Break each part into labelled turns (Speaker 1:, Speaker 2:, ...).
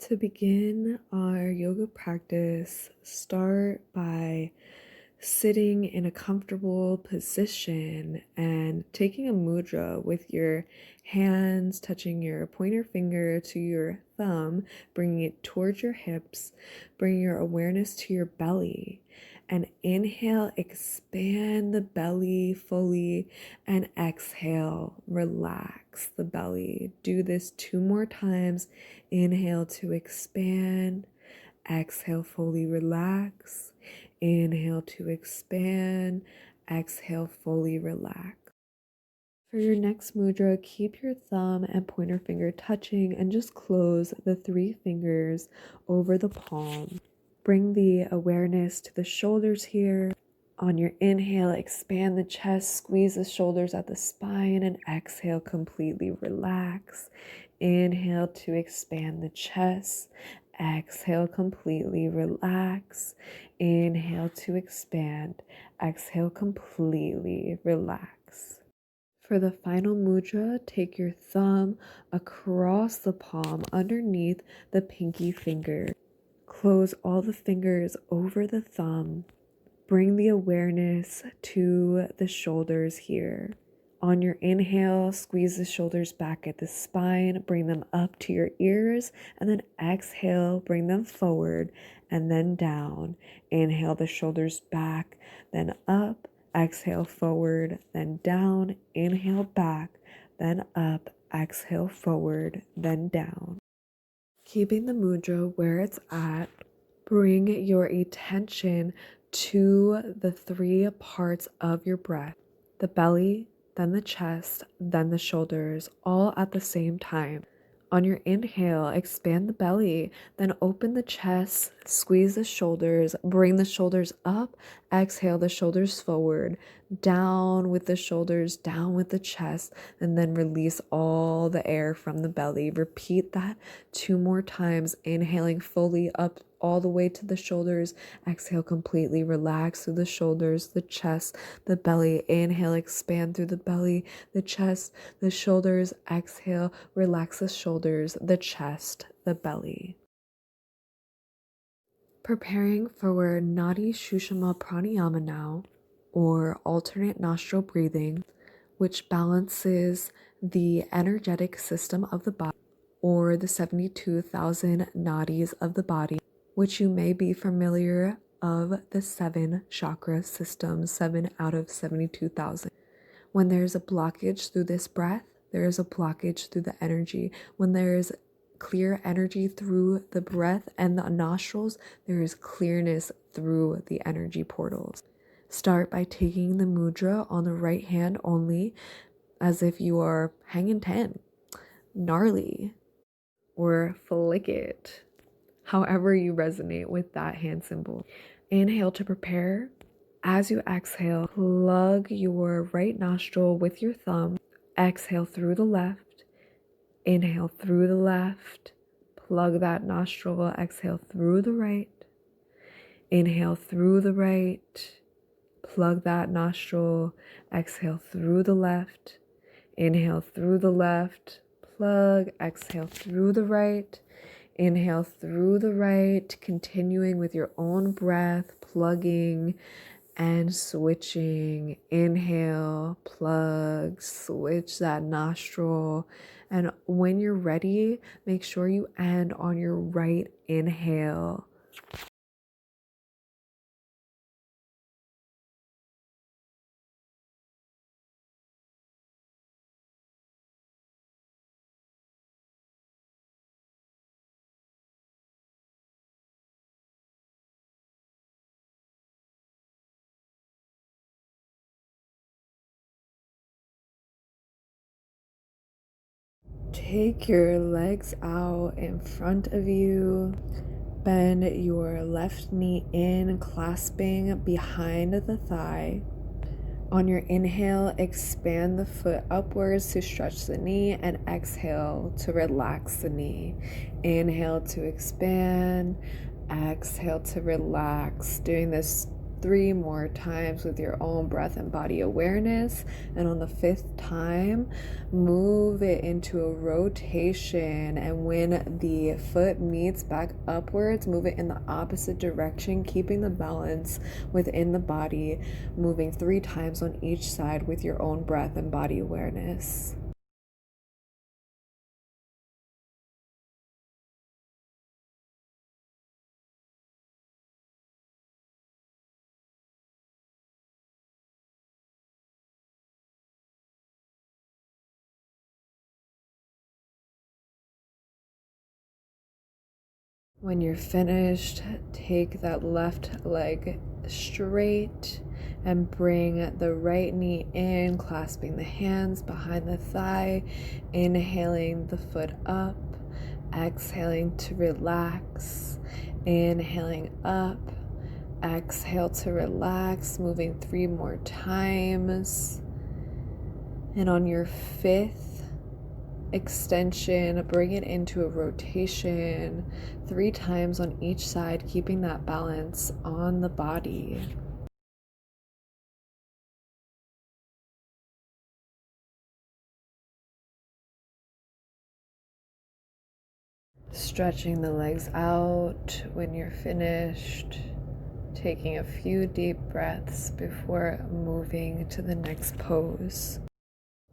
Speaker 1: To begin our yoga practice, start by sitting in a comfortable position and taking a mudra with your hands touching your pointer finger to your thumb, bringing it towards your hips, bring your awareness to your belly. And inhale, expand the belly fully, and exhale, relax the belly. Do this 2 more times. Inhale to expand, exhale, fully relax. Inhale to expand, exhale, fully relax. For your next mudra, keep your thumb and pointer finger touching and just close the 3 fingers over the palm. Bring the awareness to the shoulders here. On your inhale, expand the chest, squeeze the shoulders at the spine, and exhale, completely relax. Inhale to expand the chest. Exhale, completely relax. Inhale to expand. Exhale, completely relax. For the final mudra, take your thumb across the palm underneath the pinky finger. Close all the fingers over the thumb. Bring the awareness to the shoulders here. On your inhale, squeeze the shoulders back at the spine, bring them up to your ears, and then exhale, bring them forward and then down. Inhale the shoulders back, then up, exhale forward, then down, inhale back, then up, exhale forward, then down. Keeping the mudra where it's at, bring your attention to the 3 parts of your breath: the belly, then the chest, then the shoulders, all at the same time. On your inhale, expand the belly, then open the chest, squeeze the shoulders, bring the shoulders up, exhale the shoulders forward, down with the shoulders, down with the chest, and then release all the air from the belly. Repeat that 2 more times, inhaling fully up all the way to the shoulders. Exhale, completely relax through the shoulders, the chest, the belly. Inhale, expand through the belly, the chest, the shoulders. Exhale, relax the shoulders, the chest, the belly. Preparing for Nadi Shushama Pranayama now, or alternate nostril breathing, which balances the energetic system of the body, or the 72,000 nadis of the body, which you may be familiar of the 7 chakra systems, 7 out of 72,000. When there's a blockage through this breath, there is a blockage through the energy. When there is clear energy through the breath and the nostrils, there is clearness through the energy portals. Start by taking the mudra on the right hand only, as if you are hanging 10, gnarly, or flick it, however you resonate with that hand symbol. Inhale to prepare. As you exhale, plug your right nostril with your thumb. Exhale through the left. Inhale through the left. Plug that nostril. Exhale through the right. Inhale through the right. Plug that nostril. Exhale through the left. Inhale through the left. Plug. Exhale through the right. Inhale through the right, continuing with your own breath, plugging and switching. Inhale, plug, switch that nostril. And when you're ready, make sure you end on your right inhale. Take your legs out in front of you. Bend your left knee in, clasping behind the thigh. On your inhale, expand the foot upwards to stretch the knee, and exhale to relax the knee. Inhale to expand, exhale to relax. Doing this 3 more times with your own breath and body awareness. And on the 5th time, move it into a rotation. And when the foot meets back upwards, move it in the opposite direction, keeping the balance within the body, moving 3 times on each side with your own breath and body awareness. When you're finished, take that left leg straight and bring the right knee in, clasping the hands behind the thigh, inhaling the foot up, exhaling to relax, inhaling up, exhale to relax, moving 3 more times. And on your 5th extension, bring it into a rotation 3 times on each side, keeping that balance on the body. Stretching the legs out when you're finished, taking a few deep breaths before moving to the next pose.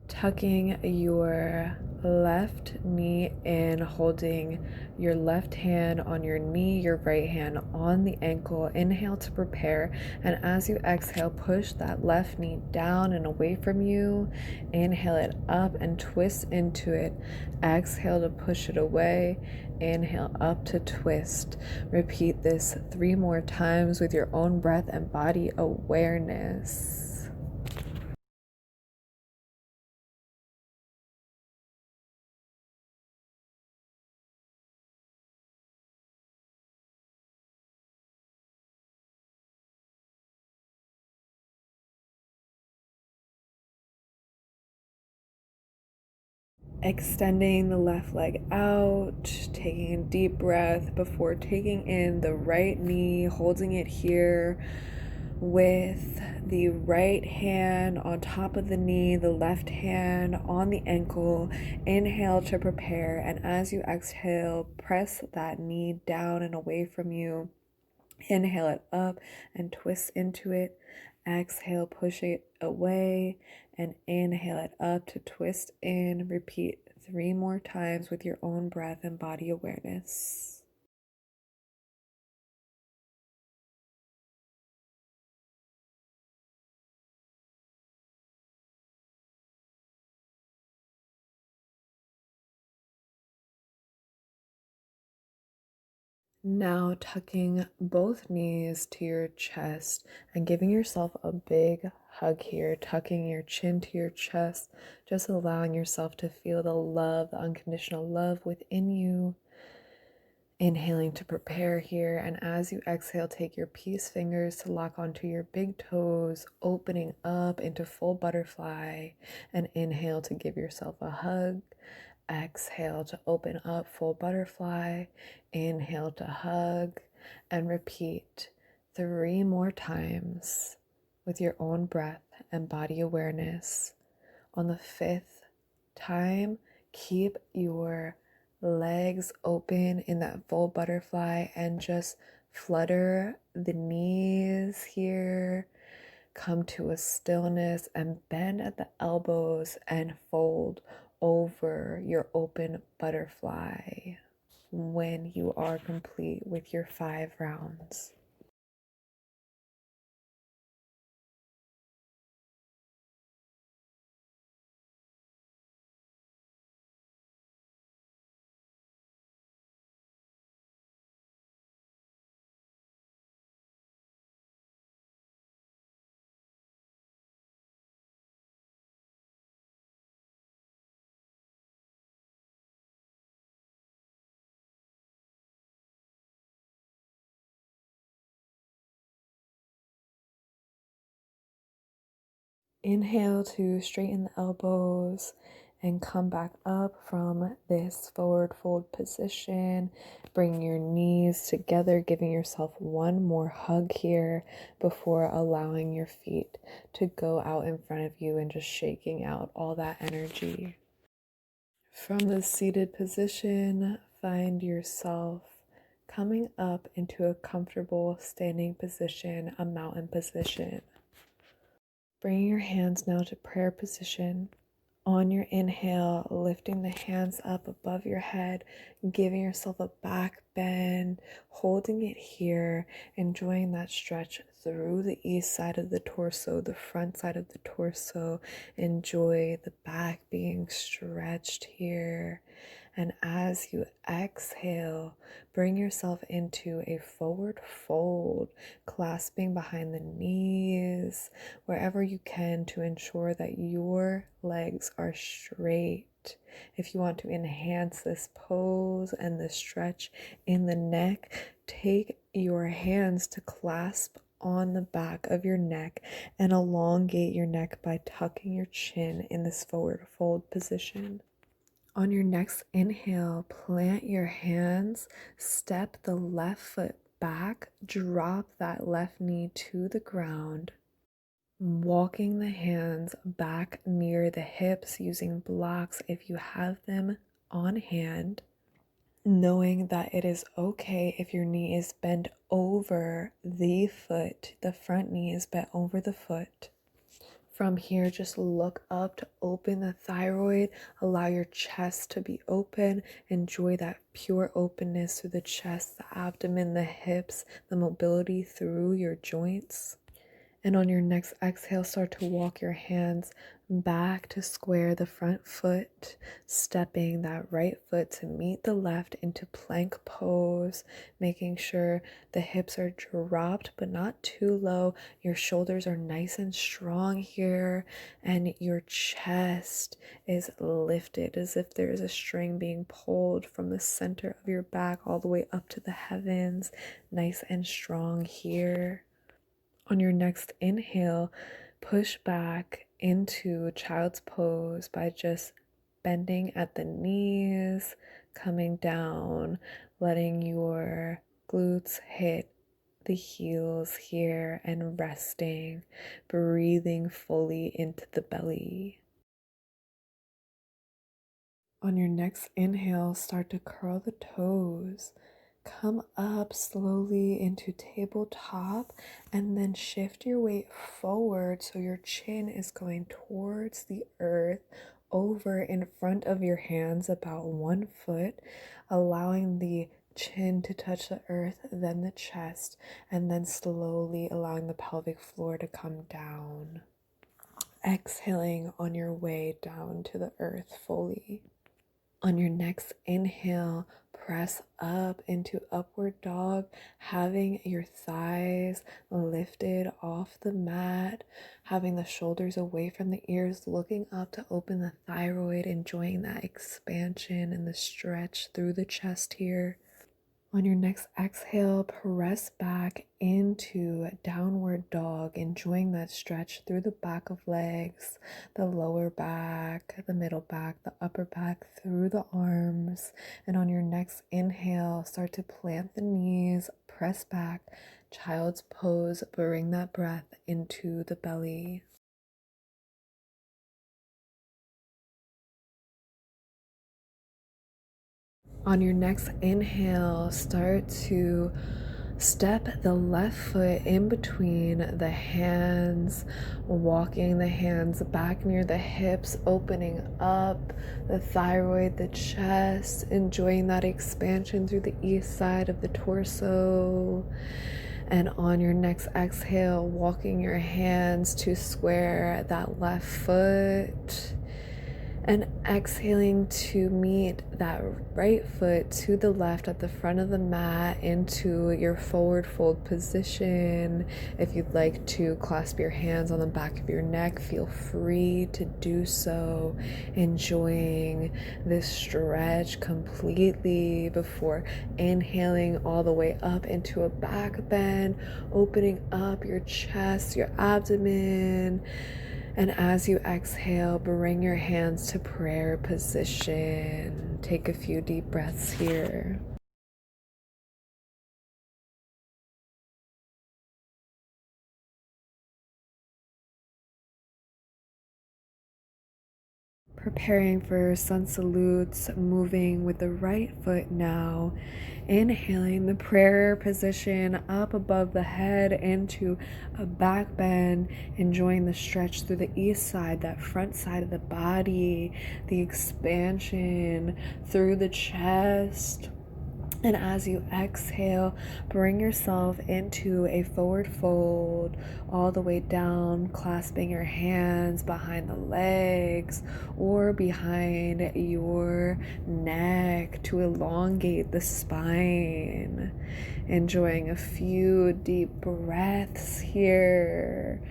Speaker 1: Tucking your left knee in, holding your left hand on your knee, your right hand on the ankle. Inhale to prepare, and as you exhale, push that left knee down and away from you. Inhale it up and twist into it. Exhale to push it away. Inhale up to twist. Repeat this 3 more times with your own breath and body awareness. Extending the left leg out, taking a deep breath before taking in the right knee, holding it here with the right hand on top of the knee, the left hand on the ankle. Inhale to prepare, and as you exhale, press that knee down and away from you. Inhale it up and twist into it. Exhale, push it away, and inhale it up to twist in. Repeat 3 more times with your own breath and body awareness. Now, tucking both knees to your chest and giving yourself a big hug here, tucking your chin to your chest, just allowing yourself to feel the love, the unconditional love within you. Inhaling to prepare here, and as you exhale, take your peace fingers to lock onto your big toes, opening up into full butterfly, and inhale to give yourself a hug. Exhale to open up, full butterfly. Inhale to hug, and repeat 3 more times with your own breath and body awareness. On the 5th time, keep your legs open in that full butterfly and just flutter the knees here. Come to a stillness and bend at the elbows and fold over your open butterfly when you are complete with your 5 rounds. Inhale to straighten the elbows and come back up from this forward fold position. Bring your knees together, giving yourself one more hug here before allowing your feet to go out in front of you and just shaking out all that energy. From the seated position, find yourself coming up into a comfortable standing position, a mountain position. Bring your hands now to prayer position. On your inhale, lifting the hands up above your head, giving yourself a back bend, holding it here, enjoying that stretch through the east side of the torso, the front side of the torso. Enjoy the back being stretched here. And as you exhale, bring yourself into a forward fold, clasping behind the knees, wherever you can to ensure that your legs are straight. If you want to enhance this pose and the stretch in the neck, take your hands to clasp on the back of your neck and elongate your neck by tucking your chin in this forward fold position. On your next inhale, plant your hands, step the left foot back, drop that left knee to the ground, walking the hands back near the hips using blocks if you have them on hand, knowing that it is okay if your knee is bent over the foot, the front knee is bent over the foot. From here, just look up to open the thyroid, allow your chest to be open, enjoy that pure openness through the chest, the abdomen, the hips, the mobility through your joints. And on your next exhale, start to walk your hands back to square the front foot, stepping that right foot to meet the left into plank pose, making sure the hips are dropped but not too low. Your shoulders are nice and strong here, and your chest is lifted as if there is a string being pulled from the center of your back all the way up to the heavens, nice and strong here. On your next inhale, push back into child's pose by just bending at the knees, coming down, letting your glutes hit the heels here and resting, breathing fully into the belly. On your next inhale, start to curl the toes. Come up slowly into tabletop and then shift your weight forward so your chin is going towards the earth, over in front of your hands about 1 foot, allowing the chin to touch the earth, then the chest, and then slowly allowing the pelvic floor to come down. Exhaling on your way down to the earth fully. On your next inhale, press up into upward dog, having your thighs lifted off the mat, having the shoulders away from the ears, looking up to open the thyroid, enjoying that expansion and the stretch through the chest here. On your next exhale, press back into downward dog, enjoying that stretch through the back of legs, the lower back, the middle back, the upper back, through the arms. And on your next inhale, start to plant the knees, press back, child's pose, bring that breath into the belly. On your next inhale, start to step the left foot in between the hands, walking the hands back near the hips, opening up the thyroid, the chest, enjoying that expansion through the east side of the torso. And on your next exhale, walking your hands to square that left foot. And exhaling to meet that right foot to the left at the front of the mat into your forward fold position. If you'd like to clasp your hands on the back of your neck, feel free to do so. Enjoying this stretch completely before inhaling all the way up into a back bend, opening up your chest, your abdomen, And as you exhale, bring your hands to prayer position. Take a few deep breaths here. Preparing for sun salutes, moving with the right foot now. Inhaling the prayer position up above the head into a back bend, enjoying the stretch through the east side, that front side of the body, the expansion through the chest. And as you exhale, bring yourself into a forward fold all the way down, clasping your hands behind the legs or behind your neck to elongate the spine. Enjoying a few deep breaths here.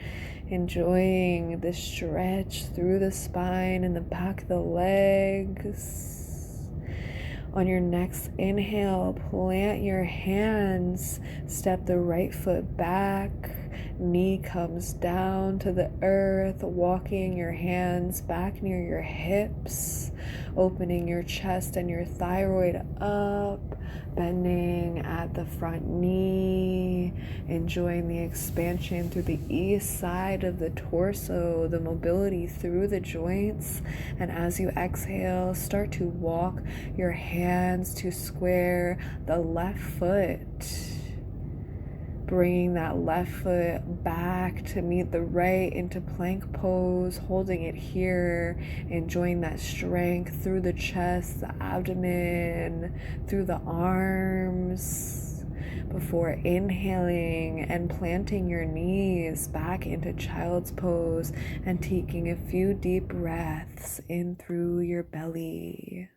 Speaker 1: Enjoying the stretch through the spine and the back of the legs. On your next inhale, plant your hands, step the right foot back, knee comes down to the earth, walking your hands back near your hips, opening your chest and your thyroid up, bending at the front knee, enjoying the expansion through the east side of the torso, the mobility through the joints. And as you exhale, start to walk your hands to square the left foot, bringing that left foot back to meet the right into plank pose, holding it here, enjoying that strength through the chest, the abdomen, through the arms, before inhaling and planting your knees back into child's pose and taking a few deep breaths in through your belly.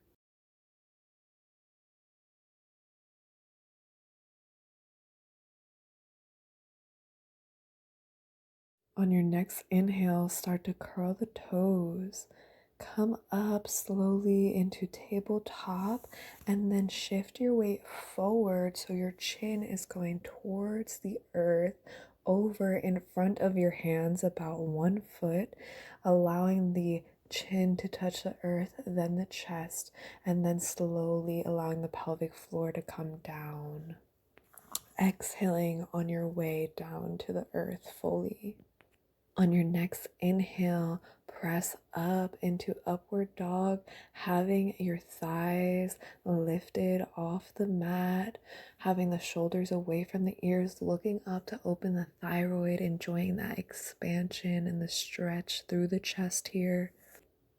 Speaker 1: On your next inhale, start to curl the toes. Come up slowly into tabletop and then shift your weight forward so your chin is going towards the earth, over in front of your hands about 1 foot, allowing the chin to touch the earth, then the chest, and then slowly allowing the pelvic floor to come down. Exhaling on your way down to the earth fully. On your next inhale, press up into upward dog, having your thighs lifted off the mat, having the shoulders away from the ears, looking up to open the thyroid, enjoying that expansion and the stretch through the chest here.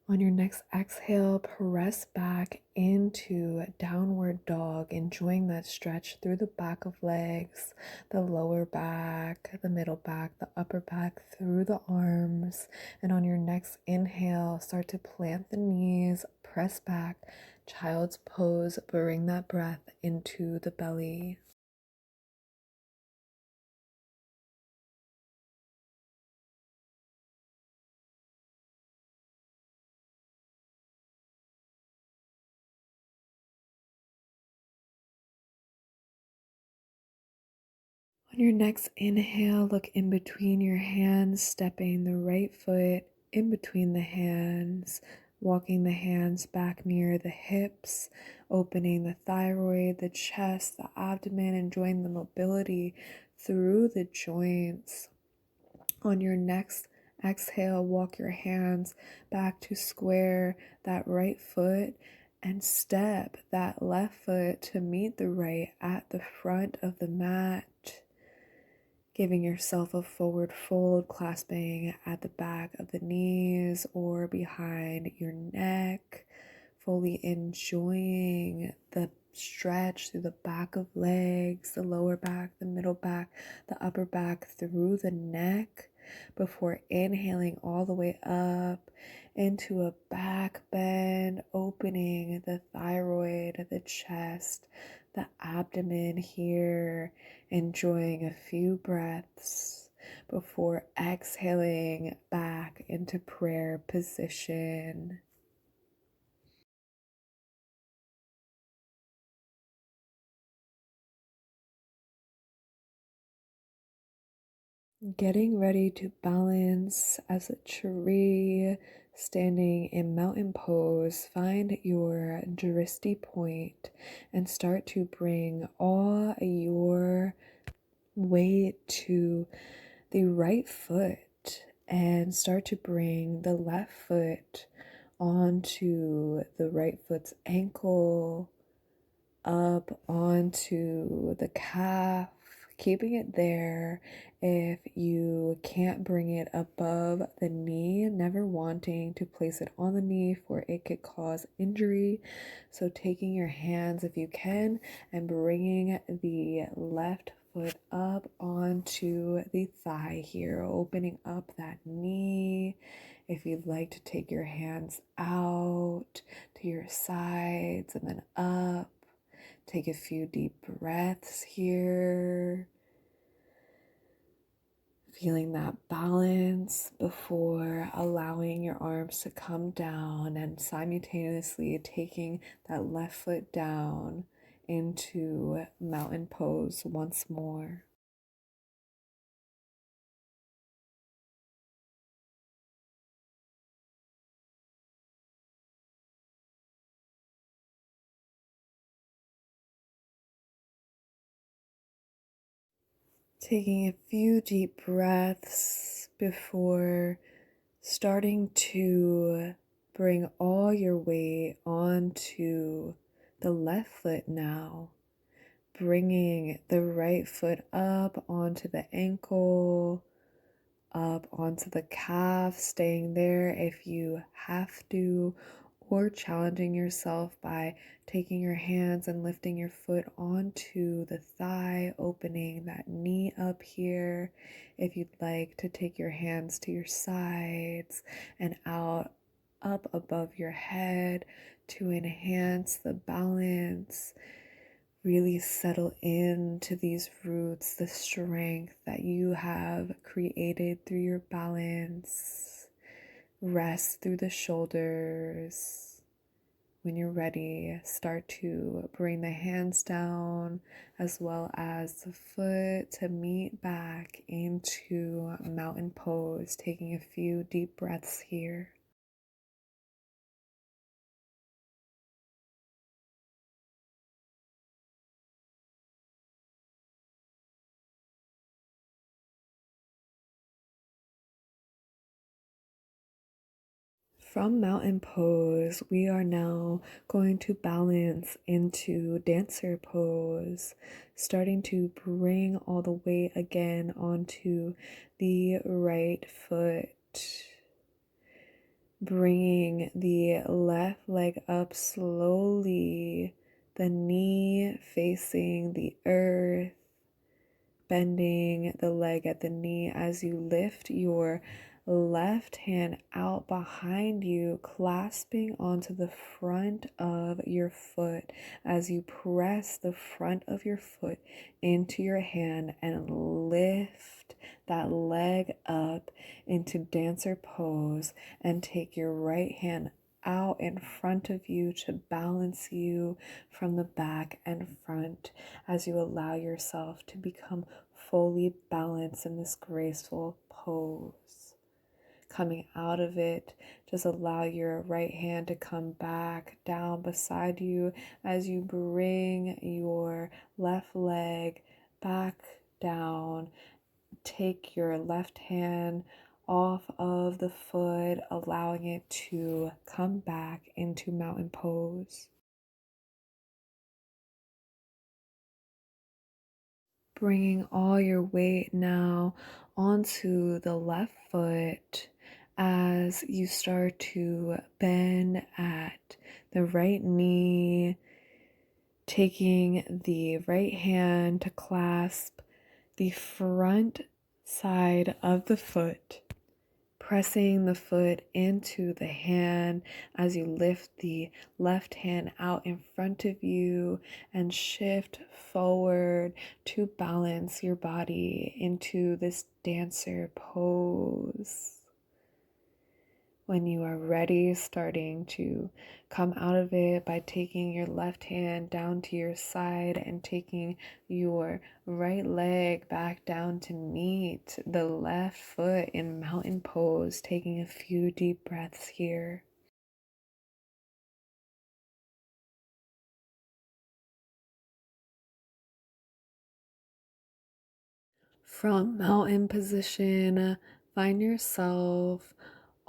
Speaker 1: On your next exhale, press back into downward dog, enjoying that stretch through the back of legs, the lower back, the middle back, the upper back, through the arms. And on your next inhale, start to plant the knees, press back, child's pose, bring that breath into the belly. On your next inhale, look in between your hands, stepping the right foot in between the hands, walking the hands back near the hips, opening the thyroid, the chest, the abdomen, enjoying the mobility through the joints. On your next exhale, walk your hands back to square that right foot and step that left foot to meet the right at the front of the mat. Giving yourself a forward fold, clasping at the back of the knees or behind your neck, fully enjoying the stretch through the back of legs, the lower back, the middle back, the upper back, through the neck, before inhaling all the way up into a back bend, opening the thyroid, the chest, the abdomen here, enjoying a few breaths before exhaling back into prayer position. Getting ready to balance as a tree standing in mountain pose. Find your drishti point and start to bring all your weight to the right foot and start to bring the left foot onto the right foot's ankle, up onto the calf, keeping it there. If you can't bring it above the knee, never wanting to place it on the knee for it could cause injury. So taking your hands, if you can, and bringing the left foot up onto the thigh here, opening up that knee. If you'd like to take your hands out to your sides and then up, take a few deep breaths here, feeling that balance before allowing your arms to come down and simultaneously taking that left foot down into mountain pose once more. Taking a few deep breaths before starting to bring all your weight onto the left foot now, bringing the right foot up onto the ankle, up onto the calf, staying there if you have to, or challenging yourself by taking your hands and lifting your foot onto the thigh, opening that knee up here. If you'd like to take your hands to your sides and out, up above your head to enhance the balance. Really settle into these roots, the strength that you have created through your balance. Rest through the shoulders. When you're ready, start to bring the hands down as well as the foot to meet back into mountain pose, taking a few deep breaths here. From mountain pose, we are now going to balance into dancer pose, starting to bring all the weight again onto the right foot, bringing the left leg up slowly, the knee facing the earth, bending the leg at the knee as you lift your left hand out behind you, clasping onto the front of your foot as you press the front of your foot into your hand and lift that leg up into dancer pose, and take your right hand out in front of you to balance you from the back and front as you allow yourself to become fully balanced in this graceful pose. Coming out of it, just allow your right hand to come back down beside you as you bring your left leg back down. Take your left hand off of the foot, allowing it to come back into mountain pose. Bringing all your weight now onto the left foot as you start to bend at the right knee, taking the right hand to clasp the front side of the foot, pressing the foot into the hand as you lift the left hand out in front of you and shift forward to balance your body into this dancer pose. When you are ready, starting to come out of it by taking your left hand down to your side and taking your right leg back down to meet the left foot in mountain pose, taking a few deep breaths here. From mountain position, find yourself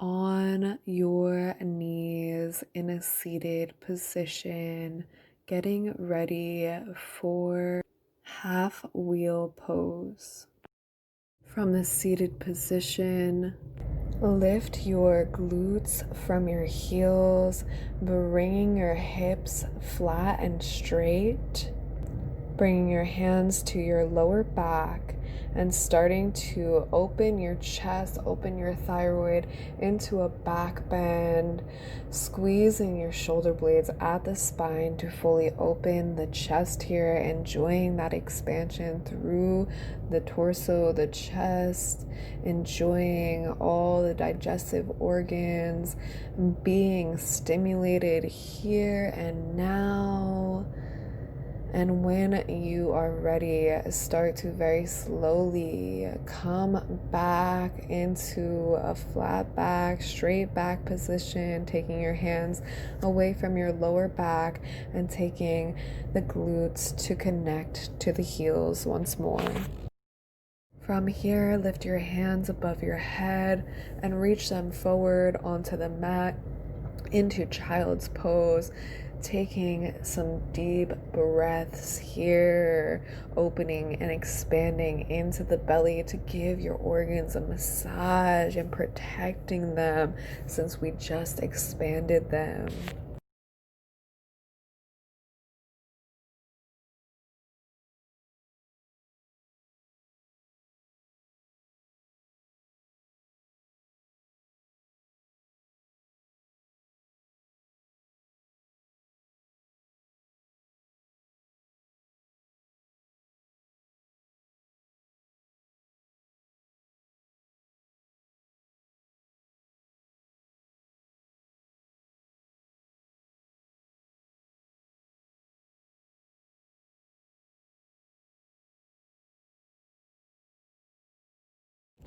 Speaker 1: on your knees in a seated position, getting ready for half wheel pose. From the seated position, lift your glutes from your heels, bringing your hips flat and straight. Bringing your hands to your lower back and starting to open your chest, open your thyroid into a back bend, squeezing your shoulder blades at the spine to fully open the chest here, enjoying that expansion through the torso, the chest, enjoying all the digestive organs being stimulated here and now. And when you are ready, start to very slowly come back into a flat back, straight back position, taking your hands away from your lower back and taking the glutes to connect to the heels once more. From here, lift your hands above your head and reach them forward onto the mat into child's pose. Taking some deep breaths here, opening and expanding into the belly to give your organs a massage and protecting them since we just expanded them.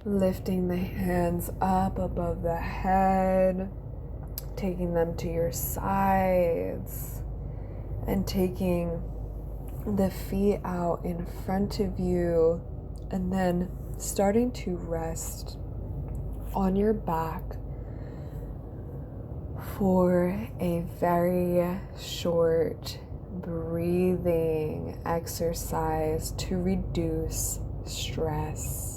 Speaker 1: Lifting the hands up above the head, taking them to your sides, and taking the feet out in front of you, and then starting to rest on your back for a very short breathing exercise to reduce stress.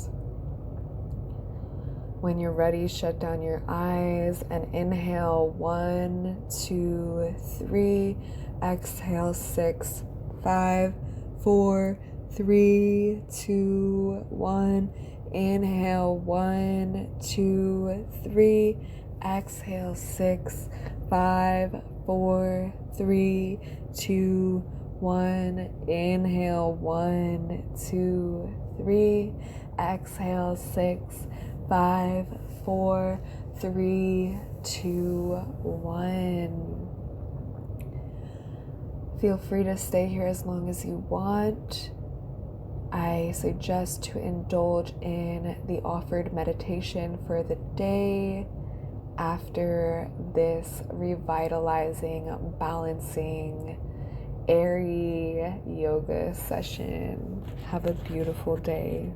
Speaker 1: When you're ready, shut down your eyes and inhale 1, 2, 3. Exhale 6, 5, 4, 3, 2, 1. Inhale 1, 2, 3. Exhale 6, 5, 4, 3, 2, 1. Inhale 1, 2, 3. Exhale 6, 5, 4, 3, 2, 1. Feel free to stay here as long as you want. I suggest to indulge in the offered meditation for the day after this revitalizing, balancing, airy yoga session. Have a beautiful day.